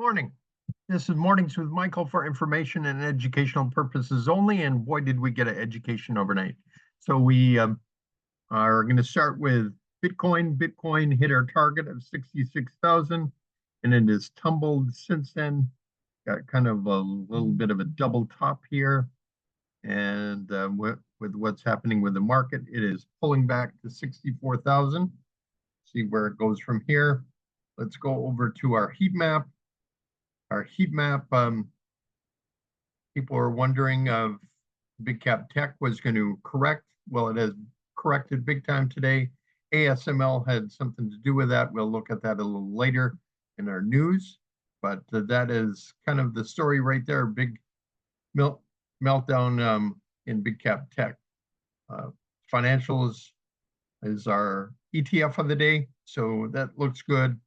Morning. This is Mornings with Michael for information and educational purposes only, and boy, did we get an education overnight. So we are going to start with Bitcoin. Bitcoin hit our target of 66,000, and it has tumbled since then. Got kind of a little bit of a double top here, and with what's happening with the market, it is pulling back to 64,000. See where it goes from here. Let's go over to our heat map. Our heat map, people are wondering if big cap tech was going to correct. Well, it has corrected big time today. ASML had something to do with that. We'll look at that a little later in our news, but that is kind of the story right there. Big meltdown in big cap tech. Financials is our ETF of the day, so that looks good.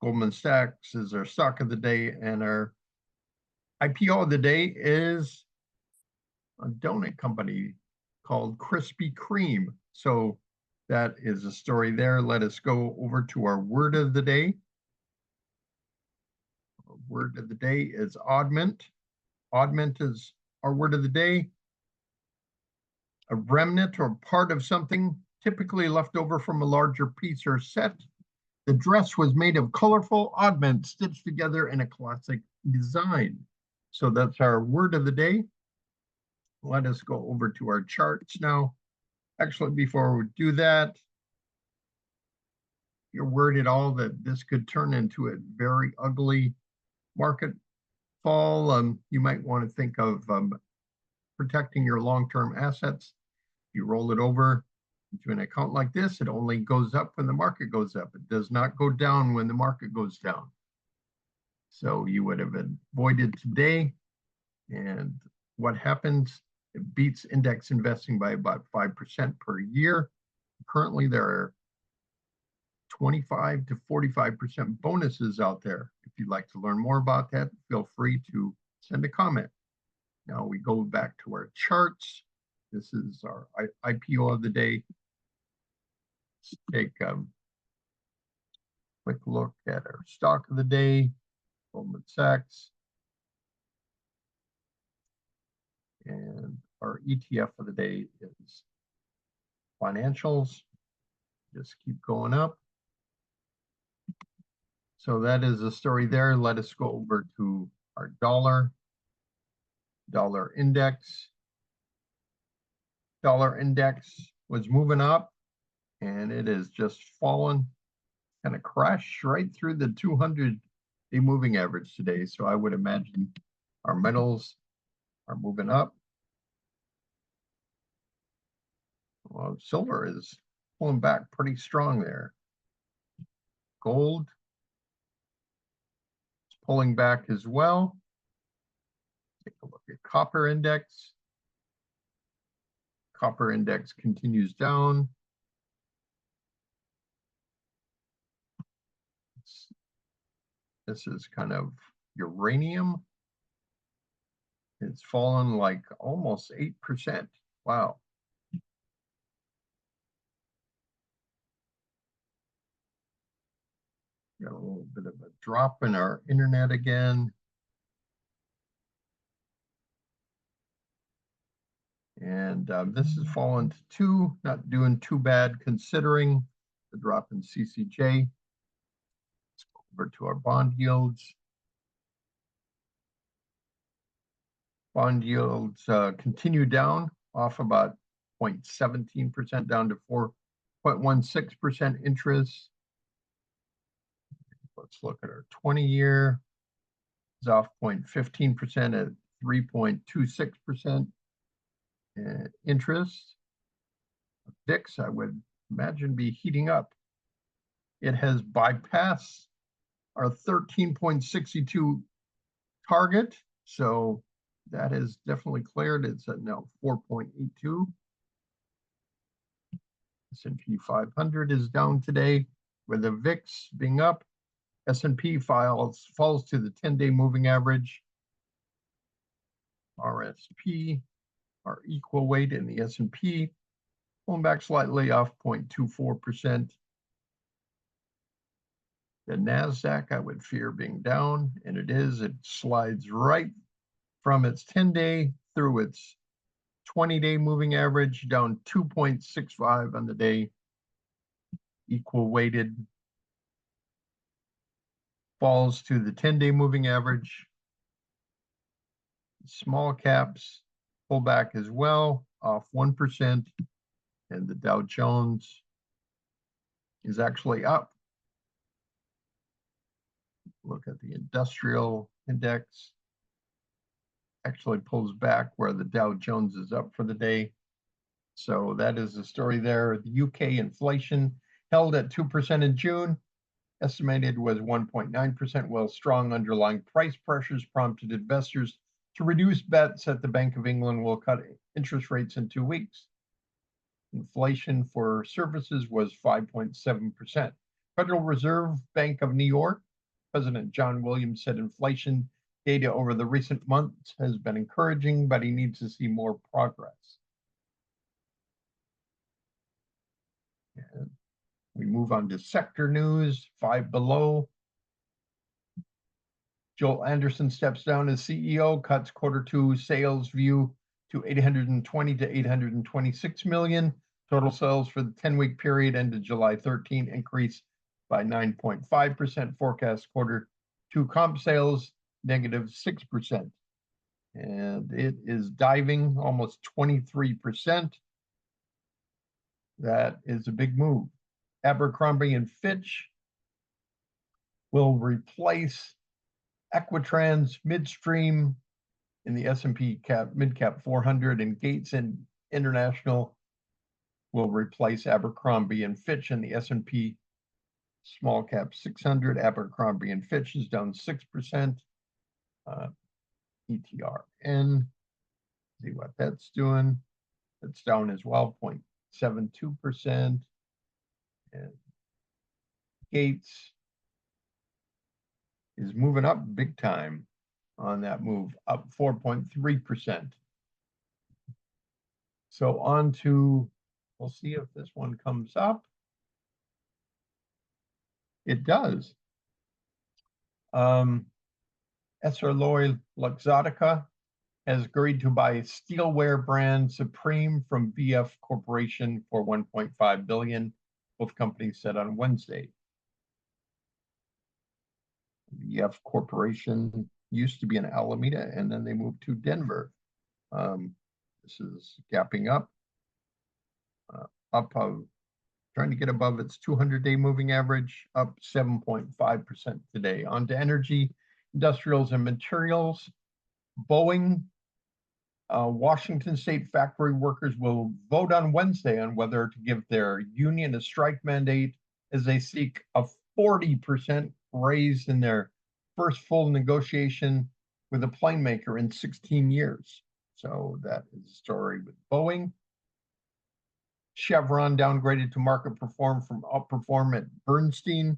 Goldman Sachs is our stock of the day, and our IPO of the day is a donut company called Krispy Kreme. So that is a story there. Let us go over to our word of the day. Our word of the day is oddment. Oddment is our word of the day. A remnant or part of something, typically left over from a larger piece or set. The dress was made of colorful oddments stitched together in a classic design. So that's our word of the day. Let us go over to our charts now. Actually, before we do that, if you're worried at all that this could turn into a very ugly market fall, you might want to think of protecting your long-term assets. You roll it over into an account like this, it only goes up when the market goes up. It does not go down when the market goes down. So you would have avoided today. And what happens? It beats index investing by about 5% per year. Currently, there are 25 to 45% bonuses out there. If you'd like to learn more about that, feel free to send a comment. Now we go back to our charts. This is our IPO of the day. Let's take a quick look at our stock of the day, Goldman Sachs. And our ETF of the day is financials. Just keep going up. So that is the story there. Let us go over to our dollar index. Dollar index was moving up, and it has just fallen, kind of crashed right through the 200-day moving average today. So I would imagine our metals are moving up. Well, silver is pulling back pretty strong there. Gold is pulling back as well. Take a look at copper index. Copper index continues down. This is kind of uranium. It's fallen like almost 8%. Wow. Got a little bit of a drop in our internet again. And this has fallen to 2, not doing too bad considering the drop in CCJ. Let's go over to our bond yields. Bond yields continue down off about 0.17% down to 4.16% interest. Let's look at our 20-year. It's off 0.15% at 3.26%. Interest. VIX, I would imagine, be heating up. It has bypassed our 13.62 target, so that is definitely cleared. It's at now 4.82. S&P 500 is down today, with the VIX being up. S&P falls to the 10-day moving average. RSP, our equal weight in the S&P, pulling back slightly off 0.24%. The NASDAQ, I would fear being down, and it is. It slides right from its 10-day through its 20-day moving average, down 2.65 on the day, equal weighted. Falls to the 10-day moving average. Small caps pull back as well, off 1%, and the Dow Jones is actually up. Look at the industrial index. Actually pulls back where the Dow Jones is up for the day. So that is the story there. The UK inflation held at 2% in June. Estimated was 1.9%, while strong underlying price pressures prompted investors to reduce bets that the Bank of England will cut interest rates in 2 weeks. Inflation for services was 5.7%. Federal Reserve Bank of New York, President John Williams said inflation data over the recent months has been encouraging, but he needs to see more progress. And we move on to sector news, 5 below. Joel Anderson steps down as CEO, cuts Q2 sales view to 820 to 826 million. Total sales for the 10-week period ended July 13 increased by 9.5%. Forecast Q2 comp sales negative 6%. And it is diving almost 23%. That is a big move. Abercrombie and Fitch will replace Equitrans Midstream in the S&P Mid-Cap 400, and Gates and International will replace Abercrombie and Fitch in the S&P Small Cap 600. Abercrombie and Fitch is down 6%. ETRN, see what that's doing. It's down as well, 0.72%. And Gates is moving up big time on that move, up 4.3%. So on to, we'll see if this one comes up. It does. Essilor Luxottica has agreed to buy steelwear brand Supreme from VF Corporation for $1.5 billion. Both companies said on Wednesday. VF Corporation used to be in Alameda, and then they moved to Denver. This is gapping up, trying to get above its 200-day moving average, up 7.5% today. On to energy, industrials, and materials. Boeing, Washington State factory workers will vote on Wednesday on whether to give their union a strike mandate as they seek a 40% raise in their first full negotiation with a plane maker in 16 years. So that is the story with Boeing. Chevron downgraded to market from outperform at Bernstein,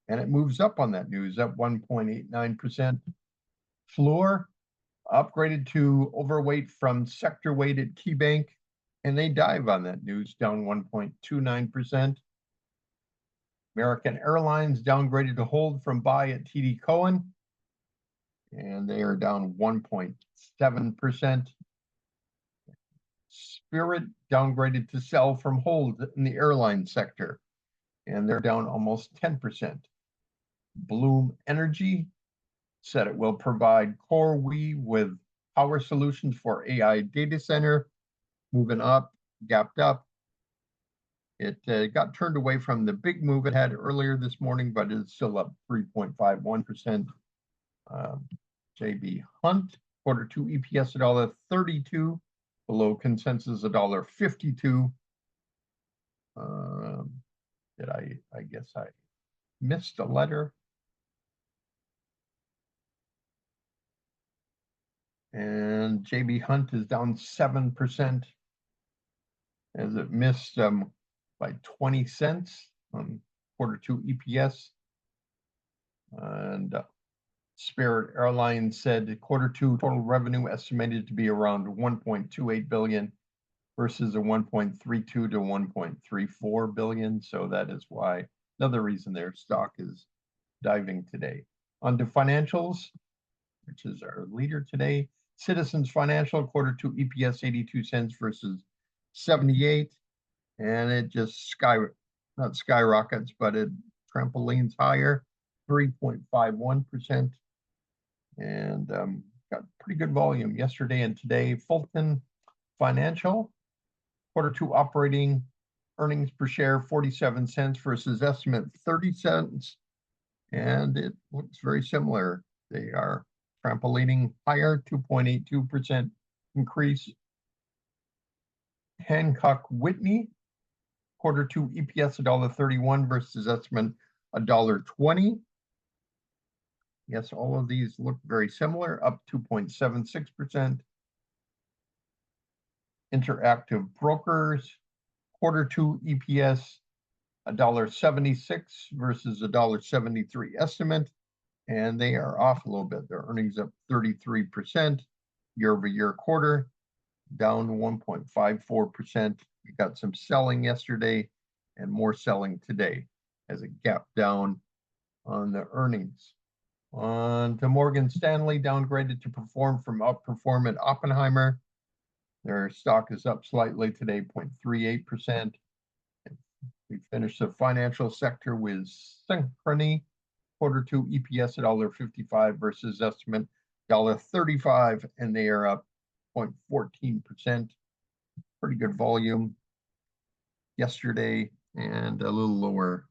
and it moves up on that news, up 1.89%. Fluor upgraded to overweight from sector weight at KeyBank, and they dive on that news, down 1.29%. American Airlines downgraded to hold from buy at TD Cowen, and they are down 1.7%. Spirit downgraded to sell from hold in the airline sector, and they're down almost 10%. Bloom Energy said it will provide CoreWeave with power solutions for AI data center, moving up, gapped up. It got turned away from the big move it had earlier this morning, but it's still up 3.51%. JB Hunt, Q2 EPS $1.32, below consensus $1.52. I guess I missed a letter. And JB Hunt is down 7% as it missed by 20 cents on Q2 EPS. And Spirit Airlines said Q2 total revenue estimated to be around 1.28 billion versus a 1.32 to 1.34 billion. So that is why, another reason their stock is diving today. On to financials, which is our leader today. Citizens Financial Q2 EPS 82 cents versus 78, and it just not skyrockets, but it trampolines higher, 3.51%, and got pretty good volume yesterday and today. Fulton Financial Q2 operating earnings per share 47 cents versus estimate 30 cents, and it looks very similar. They are trampolining higher, 2.82% increase. Hancock Whitney Q2 EPS $1.31 versus estimate $1.20. Yes, all of these look very similar, up 2.76%. Interactive Brokers Q2 EPS $1.76 versus $1.73 estimate, and they are off a little bit. Their earnings up 33% year-over-year quarter, down 1.54%. We got some selling yesterday and more selling today as it gapped down on the earnings. On to Morgan Stanley, downgraded to perform from outperform at Oppenheimer. Their stock is up slightly today, 0.38%. We finished the financial sector with Synchrony, Q2 EPS $1.55 versus estimate $1.35, and they are up 0.14%. Pretty good volume yesterday and a little lower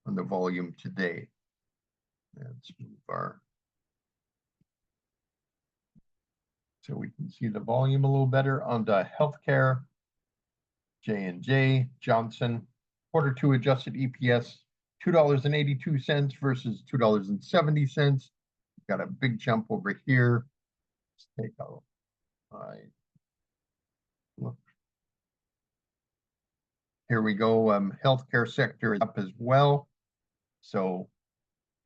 on the volume today. Let's move our, so we can see the volume a little better. On to healthcare, J&J, Johnson, Q2 adjusted EPS $2.82 versus $2.70. Got a big jump over here. Let's take a look. Here we go. Healthcare sector is up as well. So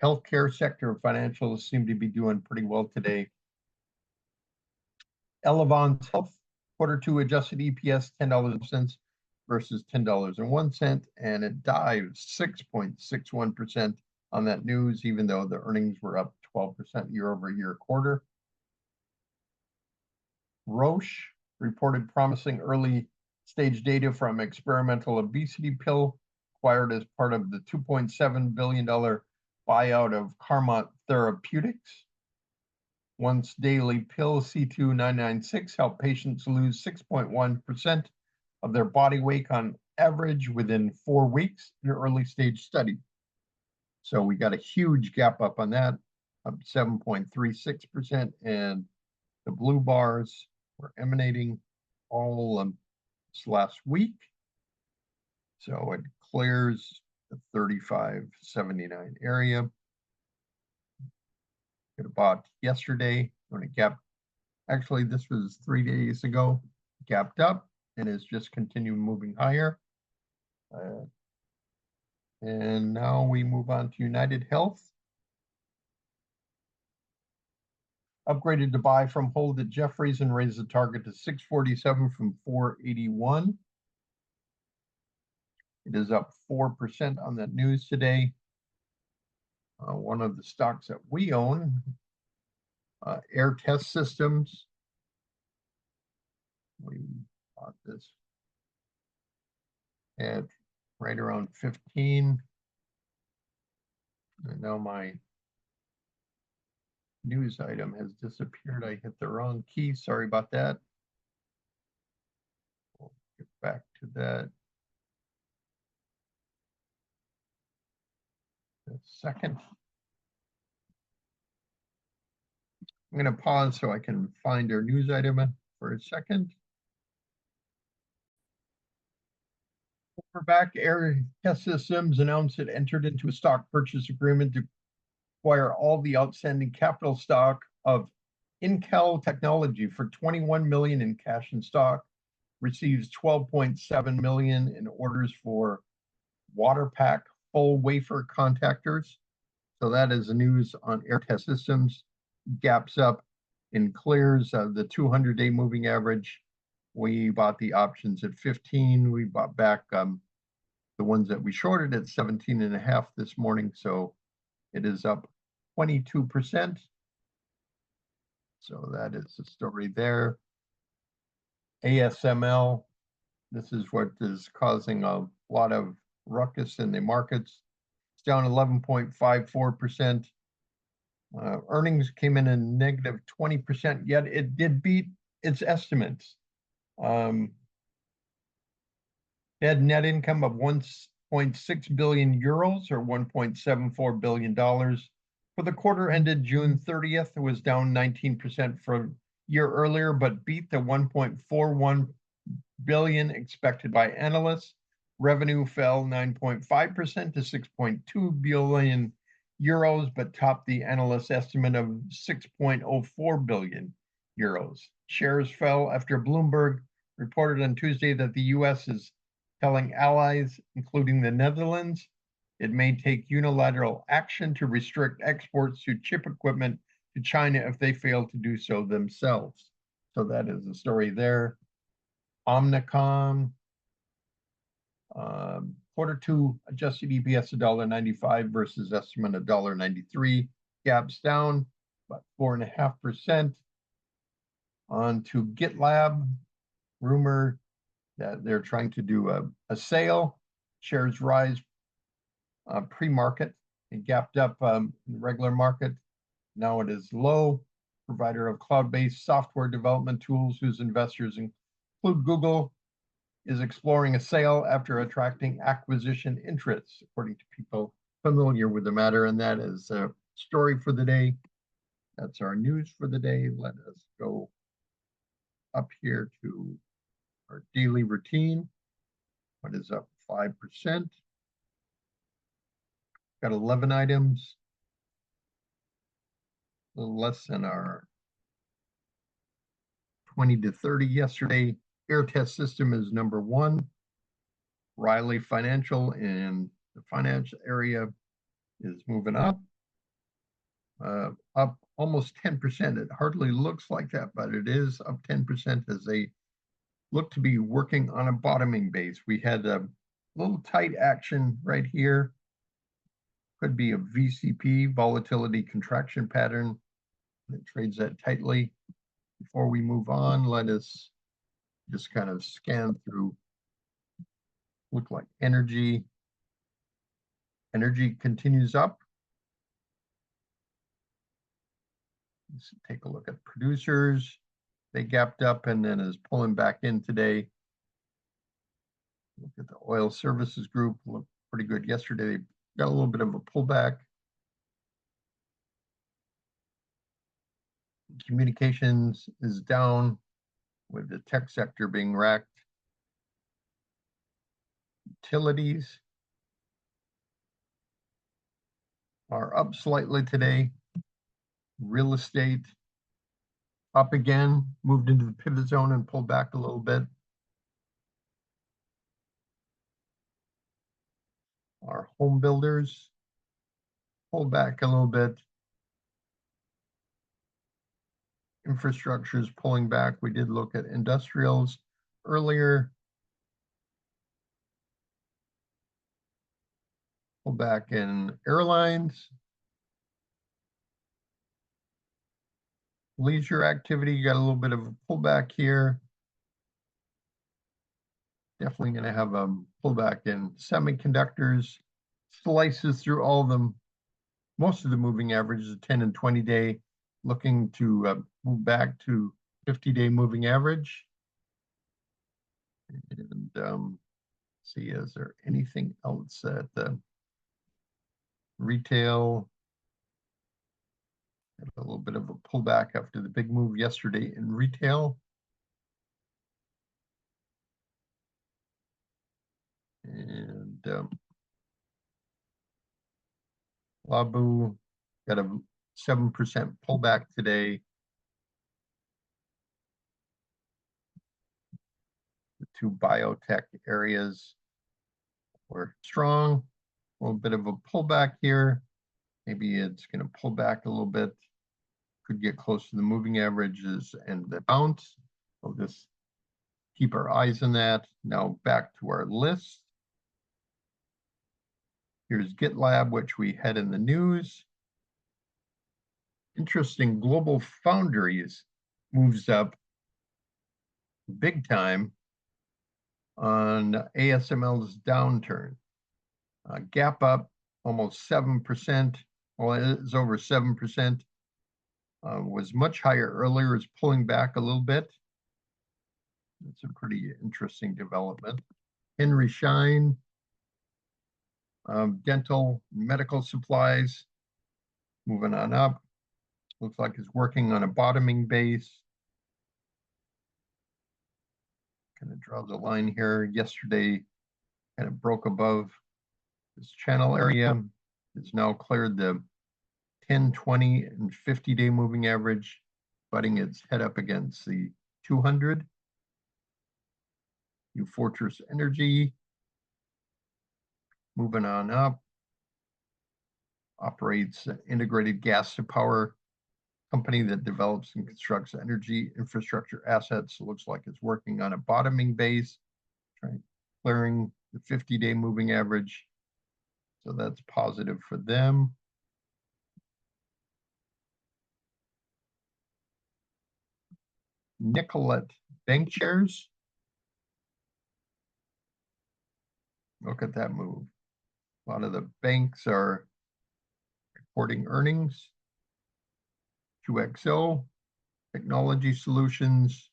healthcare sector financials seem to be doing pretty well today. Elevance Health, Q2 adjusted EPS $10 versus $10.01, and it dives 6.61% on that news, even though the earnings were up 12% year-over-year quarter. Roche reported promising early stage data from experimental obesity pill acquired as part of the $2.7 billion buyout of Carmot Therapeutics. Once daily pill C2996 helped patients lose 6.1% of their body weight on average within 4 weeks in an early stage study. So we got a huge gap up on that, up 7.36%, and the blue bars were emanating all this last week. So it clears the 35.79 area. It bought yesterday when it gapped. Actually, this was 3 days ago, gapped up and is just continuing moving higher. And now we move on to United Health. Upgraded to buy from hold at Jefferies and raised the target to 647 from 481. It is up 4% on that news today. One of the stocks that we own, Air Test Systems. We bought this at right around 15. And now my news item has disappeared. I hit the wrong key. Sorry about that. We'll get back to that in a second. I'm going to pause so I can find our news item for a second. We're back. Air Test Systems announced it entered into a stock purchase agreement to acquire all the outstanding capital stock of Incal Technology for $21 million in cash and stock, receives $12.7 million in orders for WaterPak full wafer contactors. So that is the news on Air Test Systems. Gaps up and clears the 200-day moving average. We bought the options at 15. We bought back the ones that we shorted at 17.5 this morning. So It is up 22%. So that is the story there. ASML, this is what is causing a lot of ruckus in the markets. It's down 11.54%. Earnings came in a negative 20%, yet it did beat its estimates. It had net income of 1.6 billion euros or $1.74 billion. For the quarter ended June 30th, it was down 19% from year earlier, but beat the 1.41 billion expected by analysts. Revenue fell 9.5% to 6.2 billion euros, but topped the analyst estimate of 6.04 billion euros. Shares fell after Bloomberg reported on Tuesday that the US is telling allies, including the Netherlands, it may take unilateral action to restrict exports to chip equipment to China if they fail to do so themselves. So that is the story there. Omnicom, Q2 adjusted EPS $1.95 versus estimate $1.93. Gaps down about 4.5%. On to GitLab, rumor that they're trying to do a sale. Shares rise pre-market. It gapped up in the regular market. Now it is low. Provider of cloud-based software development tools whose investors include Google is exploring a sale after attracting acquisition interests, according to people familiar with the matter. And that is a story for the day. That's our news for the day. Let us go up here to our daily routine. What is up 5%? Got 11 items. A little less than our 20 to 30 yesterday. Air test system is number 1. Riley Financial in the finance area is moving up. Up almost 10%. It hardly looks like that, but it is up 10% as they look to be working on a bottoming base. We had a little tight action right here. Could be a VCP, volatility contraction pattern. It trades that tightly. Before we move on, let us just kind of scan through. Look like energy. Energy continues up. Let's take a look at producers. They gapped up and then is pulling back in today. Look at the oil services group. Looked pretty good yesterday. They got a little bit of a pullback. Communications is down with the tech sector being wrecked. Utilities are up slightly today. Real estate up again, moved into the pivot zone and pulled back a little bit. Our home builders pulled back a little bit. Infrastructure is pulling back. We did look at industrials earlier. Pull back in airlines. Leisure activity, you got a little bit of a pullback here. Definitely going to have a pullback in semiconductors. Slices through all of them. Most of the moving averages, 10 and 20 day, looking to move back to 50-day moving average. And see, is there anything else at the retail? A little bit of a pullback after the big move yesterday in retail. And Labu got a 7% pullback today. The two biotech areas were strong. A little bit of a pullback here. Maybe it's going to pull back a little bit. Could get close to the moving averages and the bounce. We'll just keep our eyes on that. Now back to our list. Here's GitLab, which we had in the news. Interesting, Global Foundries moves up big time on ASML's downturn. Gap up almost 7%. Well, it is over 7%. Was much higher earlier, is pulling back a little bit. That's a pretty interesting development. Henry Schein, dental medical supplies, moving on up. Looks like it's working on a bottoming base. Kind of draw the line here. Yesterday, kind of broke above this channel area. It's now cleared the 10, 20, and 50-day moving average, butting its head up against the 200. New Fortress Energy, moving on up. Operates an integrated gas to power company that develops and constructs energy infrastructure assets. It looks like it's working on a bottoming base, clearing the 50-day moving average. So that's positive for them. Nicolette bank shares. Look at that move. A lot of the banks are reporting earnings. 2XO, Technology Solutions.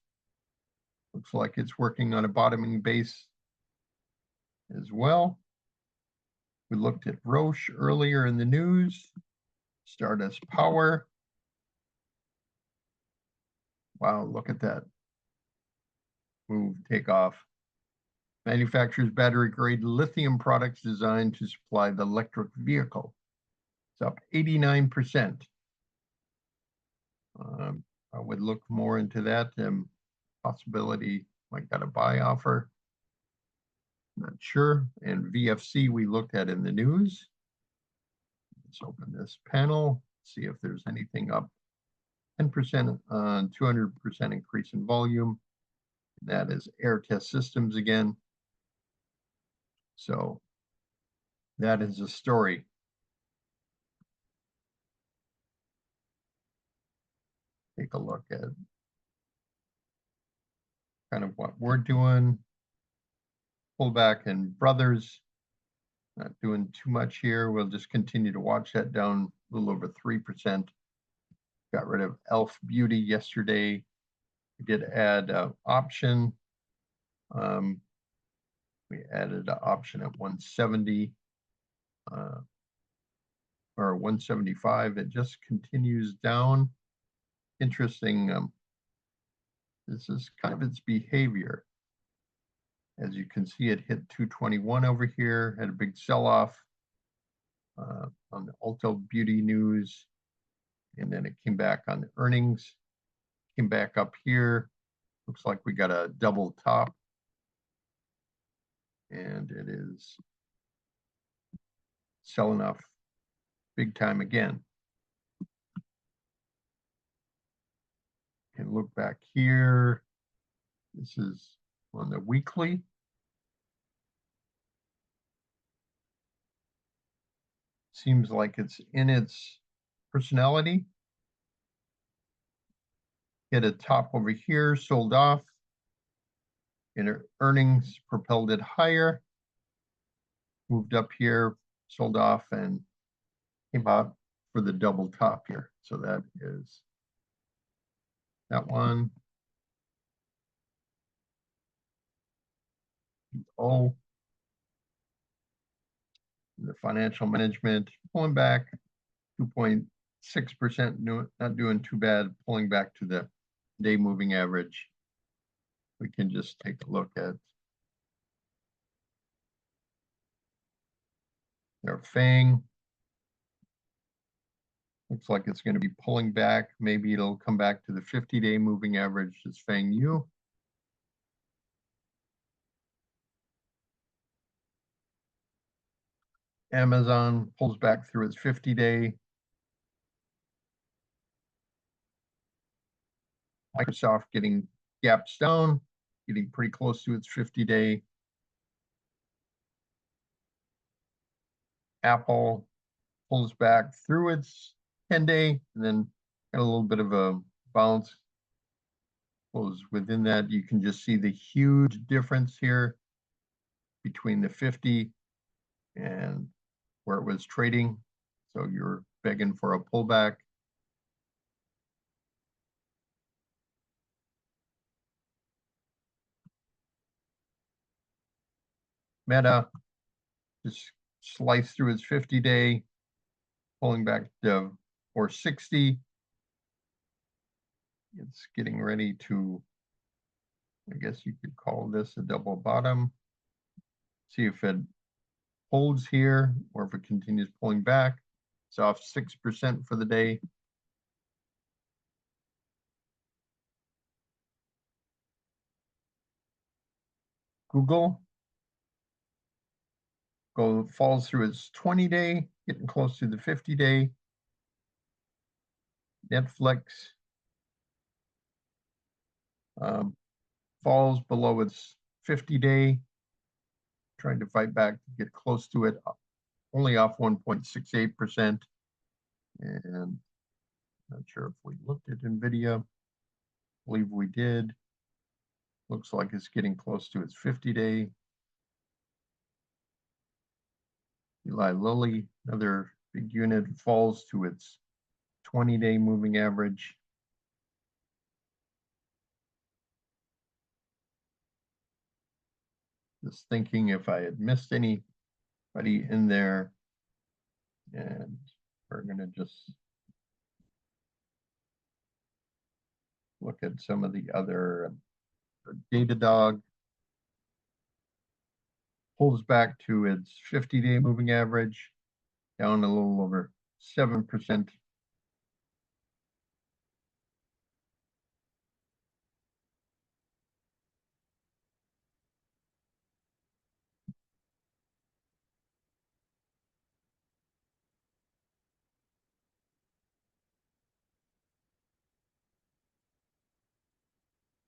Looks like it's working on a bottoming base as well. We looked at Roche earlier in the news. Stardust Power. Wow, look at that move, take off. Manufactures battery-grade lithium products designed to supply the electric vehicle. It's up 89%. I would look more into that. Possibility might got a buy offer. Not sure. And VFC we looked at in the news. Let's open this panel, see if there's anything up. 10% on 200% increase in volume. That is Air Test Systems again. So that is a story. Take a look at kind of what we're doing. Pullback in Brothers, not doing too much here. We'll just continue to watch that down a little over 3%. Got rid of Elf Beauty yesterday. We did add an option. We added an option at 170 or 175. It just continues down. Interesting. This is kind of its behavior. As you can see, it hit 221 over here, had a big sell-off on the Ulta Beauty news, and then it came back on the earnings, came back up here. Looks like we got a double top, and it is selling off big time again. Can look back here. This is on the weekly. Seems like it's in its personality. Hit a top over here, sold off. In earnings, propelled it higher. Moved up here, sold off, and came out for the double top here. So that is that one. Oh, the financial management pulling back 2.6%, not doing too bad, pulling back to the day moving average. We can just take a look at their FANG. Looks like it's going to be pulling back. Maybe it'll come back to the 50-day moving average, this FANG U. Amazon pulls back through its 50-day. Microsoft getting gaps down, getting pretty close to its 50-day. Apple pulls back through its 10-day and then got a little bit of a bounce. Close within that. You can just see the huge difference here between the 50 and where it was trading. So you're begging for a pullback. Meta just sliced through its 50-day, pulling back to 460. It's getting ready to, I guess you could call this a double bottom. See if it holds here or if it continues pulling back. It's off 6% for the day. Google falls through its 20-day, getting close to the 50-day. Netflix falls below its 50-day, trying to fight back to get close to it, only off 1.68%. And not sure if we looked at NVIDIA. I believe we did. Looks like it's getting close to its 50-day. Eli Lilly, another big unit, falls to its 20-day moving average. Just thinking if I had missed anybody in there, and we're going to just look at some of the other. Datadog pulls back to its 50-day moving average, down a little over 7%.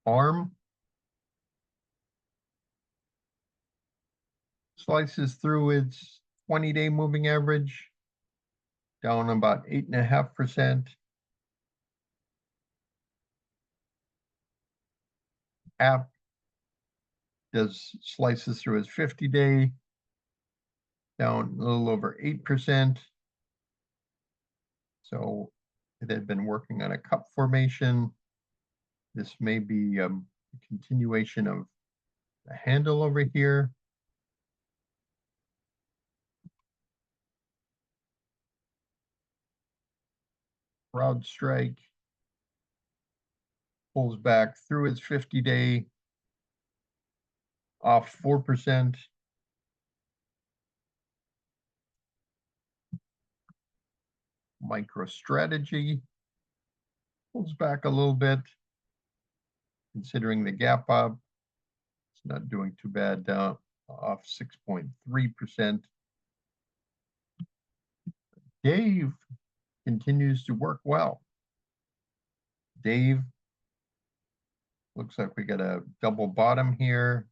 ARM slices through its 20-day moving average, down about 8.5%. App slices through its 50-day, down a little over 8%. So it had been working on a cup formation. This may be a continuation of the handle over here. CrowdStrike pulls back through its 50-day, off 4%. MicroStrategy pulls back a little bit, considering the gap up. It's not doing too bad, down off 6.3%. Dave continues to work well. Dave, looks like we got a double bottom here.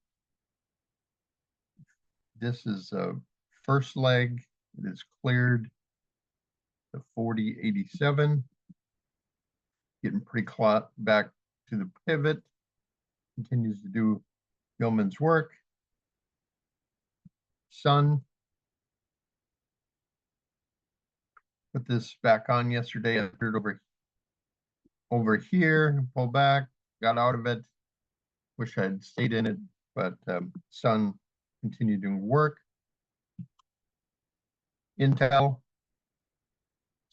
This is a first leg. It is cleared the 40.87. Getting pretty close back to the pivot. Continues to do yeoman's work. Sun put this back on yesterday. I put it over here, pull back, got out of it. Wish I had stayed in it, but Sun continued doing work. Intel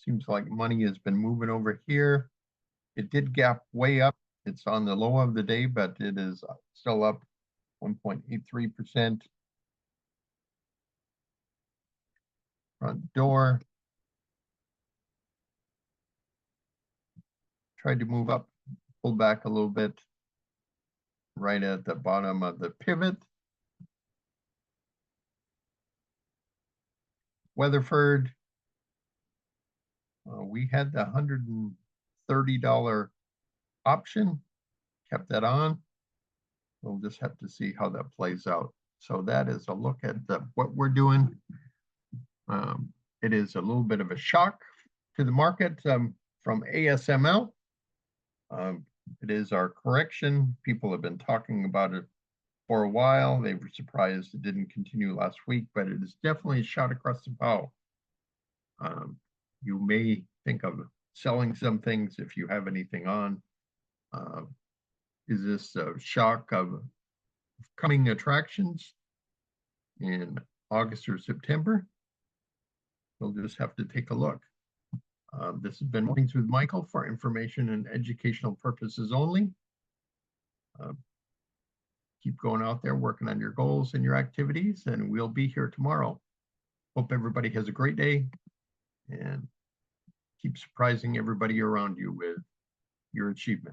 seems like money has been moving over here. It did gap way up. It's on the low of the day, but it is still up 1.83%. Front door. Tried to move up, pulled back a little bit, right at the bottom of the pivot. Weatherford, we had the $130 option, kept that on. We'll just have to see how that plays out. So that is a look at what we're doing. It is a little bit of a shock to the market from ASML. It is our correction. People have been talking about it for a while. They were surprised it didn't continue last week, but it is definitely a shot across the bow. You may think of selling some things if you have anything on. Is this a shock of coming attractions in August or September? We'll just have to take a look. This has been Mornings with Michael for information and educational purposes only. Keep going out there, working on your goals and your activities, and we'll be here tomorrow. Hope everybody has a great day and keep surprising everybody around you with your achievement.